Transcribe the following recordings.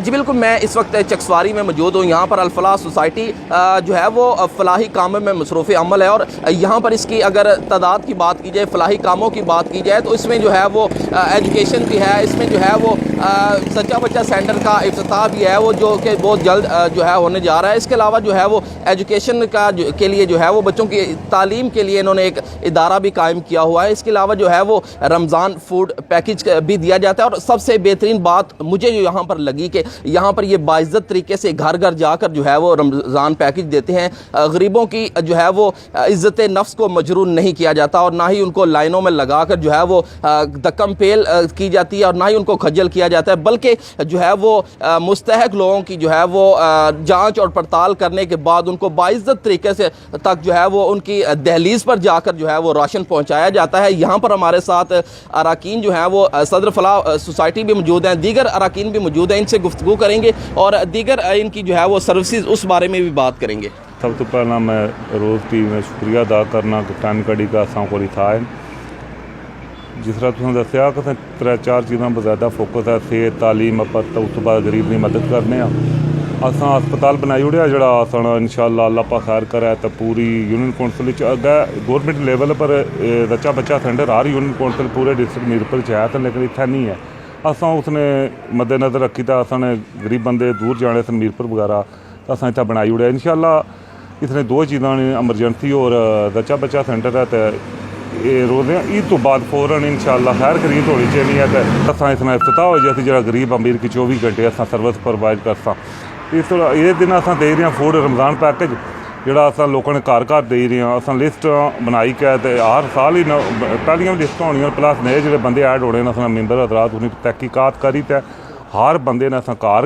جی بالکل، میں اس وقت چکسواری میں موجود ہوں. یہاں پر الفلاح سوسائٹی جو ہے وہ فلاحی کاموں میں مصروف عمل ہے، اور یہاں پر اس کی اگر تعداد کی بات کی جائے، فلاحی کاموں کی بات کی جائے، تو اس میں جو ہے وہ ایجوکیشن بھی ہے. اس میں جو ہے وہ سچا بچہ سینٹر کا افتتاح بھی ہے، وہ جو کہ بہت جلد جو ہے ہونے جا رہا ہے. اس کے علاوہ جو ہے وہ ایجوکیشن کے لیے جو ہے وہ بچوں کی تعلیم کے لیے انہوں نے ایک ادارہ بھی قائم کیا ہوا ہے. اس کے علاوہ جو ہے وہ رمضان فوڈ پیکج بھی دیا جاتا ہے. اور سب سے بہترین بات مجھے جو یہاں پر لگی کہ یہاں پر یہ باعزت طریقے سے گھر گھر جا کر جو ہے وہ رمضان پیکج دیتے ہیں. غریبوں کی جو ہے وہ عزت نفس کو مجروح نہیں کیا جاتا، اور نہ ہی ان کو لائنوں میں لگا کر جو ہے وہ دکم پیل کی جاتی ہے، اور نہ ہی ان کو خجل کیا جاتا ہے، بلکہ جو ہے وہ مستحق لوگوں کی جو ہے وہ جانچ اور پڑتال کرنے کے بعد ان کو باعزت طریقے سے تک جو ہے وہ ان کی دہلیز پر جا کر جو ہے وہ راشن پہنچایا جاتا ہے. یہاں پر ہمارے ساتھ اراکین جو ہیں وہ صدر فلاح سوسائٹی بھی موجود ہیں، دیگر اراکین بھی موجود ہیں. ان سے گفتگو کریں گے اور دیگر ان کی جو ہے وہ سروسز اس بارے میں بھی بات کریں گے. سب تو پہلا میں روز ٹی میں شکریہ ادا کرنا کہ ٹائم کڑی کا اساں کو تھا. جس طرح تم دسیا کہ 3-4 چیزاں پر زیادہ فوکس ہے: صحت، تعلیم، اس تو بعد غریب کی مدد کرنے. اساں ہسپتال بنائی اڑیا جڑا اساں انشاءاللہ اللہ پاک خیر کرے تو پوری یونین کونسل اگے گورنمنٹ لیول پر بچہ بچہ سینٹر ہر یونین کونسل پورے ڈسٹرکٹ میرپور ہے، تو لیکن اتنا نہیں ہے. اساں اس نے مد نظر رکھی تو اساں نے غریب بندے دور جانے سے میرپور وغیرہ تو اساں اتنا بنائی اڑیا. انشاءاللہ اس نے 2 چیزاں ایمرجنسی اور بچہ بچہ سینٹر ہے. تو یہ روزے عید تو بعد فوراً انشاءاللہ خیر خرید ہونی چاہیے ہے. تو اساں اس میں افتتاح ہو جائے جڑا غریب امیر کی 24 گھنٹے اساں سروس پرووائڈ کرساں. اس یہ دن اساں دے رہے ہیں فوڈ رمضان پیکج جڑا اساں لوگوں نے گھر گھر دے رہے ہیں. اساں لسٹ بنائی کے ہر سال ہی پہلیاں بھی لسٹ ہونی پلس نئے جڑے بندے ایڈ ہونے اساں ممبر حضرات انہیں تحقیقات کری تے ہر بندے نے اساں گھر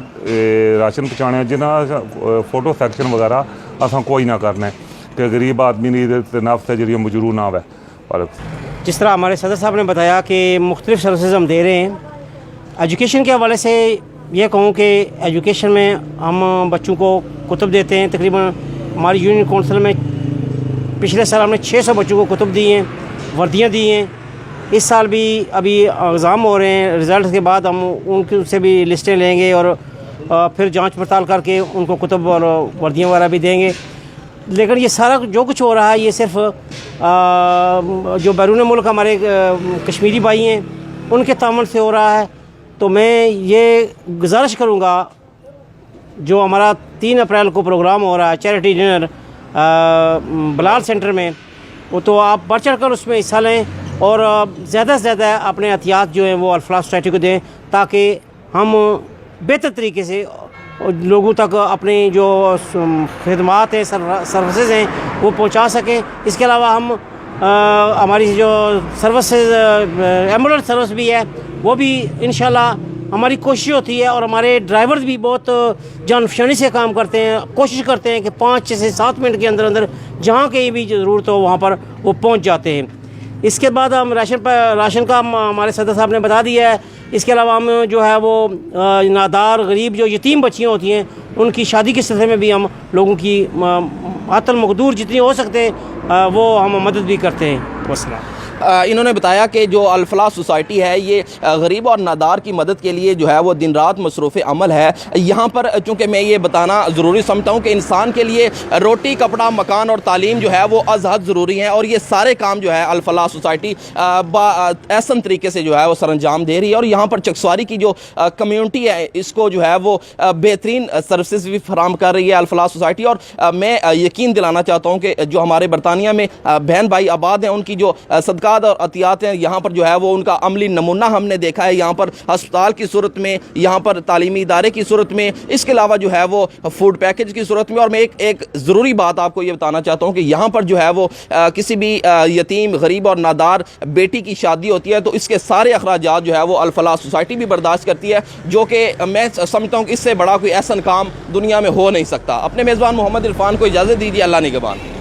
راشن پہنچانے جنہیں فوٹو سیکشن وغیرہ اساں کوئی نہ کرنا کہ غریب آدمی نہیں نفس ہے جڑی مجروح نہ ہوئے. جس طرح ہمارے صدر صاحب نے بتایا کہ مختلف سروسز ہم دے رہے ہیں. ایجوکیشن کے حوالے سے یہ کہوں کہ ایجوکیشن میں ہم بچوں کو کتب دیتے ہیں. تقریباً ہماری یونین کونسل میں پچھلے سال ہم نے 600 بچوں کو کتب دی ہیں، وردیاں دی ہیں. اس سال بھی ابھی ایگزام ہو رہے ہیں، رزلٹ کے بعد ہم ان سے بھی لسٹیں لیں گے اور پھر جانچ پڑتال کر کے ان کو کتب اور وردیاں وغیرہ بھی دیں گے. لیکن یہ سارا جو کچھ ہو رہا ہے یہ صرف جو بیرون ملک ہمارے کشمیری بھائی ہیں ان کے تعاون سے ہو رہا ہے. تو میں یہ گزارش کروں گا، جو ہمارا 3 اپریل کو پروگرام ہو رہا ہے چیریٹی ڈنر بلال سینٹر میں، وہ تو آپ بڑھ چڑھ کر اس میں حصہ لیں اور زیادہ سے زیادہ اپنے احتیاط جو ہیں وہ الفلاح سوسائٹی کو دیں، تاکہ ہم بہتر طریقے سے لوگوں تک اپنی جو خدمات ہیں سروسز ہیں وہ پہنچا سکیں. اس کے علاوہ ہم ہماری جو سروسز ایمبولینس سروس بھی ہے وہ بھی انشاءاللہ ہماری کوشش ہوتی ہے، اور ہمارے ڈرائیورز بھی بہت جانفشانی سے کام کرتے ہیں. کوشش کرتے ہیں کہ 5 سے 7 منٹ کے اندر اندر جہاں کہیں بھی ضرورت ہو وہاں پر وہ پہنچ جاتے ہیں. اس کے بعد ہم راشن کا ہمارے صدر صاحب نے بتا دیا ہے. اس کے علاوہ ہم جو ہے وہ نادار غریب جو یتیم بچیاں ہوتی ہیں ان کی شادی کے سلسلے میں بھی ہم لوگوں کی حتی المقدور جتنی ہو سکتے وہ ہم مدد بھی کرتے ہیں. والسلام. انہوں نے بتایا کہ جو الفلاح سوسائٹی ہے یہ غریب اور نادار کی مدد کے لیے جو ہے وہ دن رات مصروف عمل ہے. یہاں پر چونکہ میں یہ بتانا ضروری سمجھتا ہوں کہ انسان کے لیے روٹی، کپڑا، مکان اور تعلیم جو ہے وہ از حد ضروری ہیں، اور یہ سارے کام جو ہے الفلاح سوسائٹی احسن طریقے سے جو ہے وہ سر انجام دے رہی ہے. اور یہاں پر چکسواری کی جو کمیونٹی ہے اس کو جو ہے وہ بہترین سروسز بھی فراہم کر رہی ہے الفلاح سوسائٹی. اور میں یقین دلانا چاہتا ہوں کہ جو ہمارے برطانیہ میں بہن بھائی آباد ہیں ان کی جو صدقات اور عطیات ہیں یہاں پر جو ہے وہ ان کا عملی نمونہ ہم نے دیکھا ہے. یہاں پر ہسپتال کی صورت میں، یہاں پر تعلیمی ادارے کی صورت میں، اس کے علاوہ جو ہے وہ فوڈ پیکج کی صورت میں. اور میں ایک ضروری بات آپ کو یہ بتانا چاہتا ہوں کہ یہاں پر جو ہے وہ کسی بھی یتیم، غریب اور نادار بیٹی کی شادی ہوتی ہے تو اس کے سارے اخراجات جو ہے وہ الفلاح سوسائٹی بھی برداشت کرتی ہے، جو کہ میں سمجھتا ہوں کہ اس سے بڑا کوئی احسن کام دنیا میں ہو نہیں سکتا. اپنے میزبان محمد عرفان کو اجازت دیجیے. اللہ نگہبان.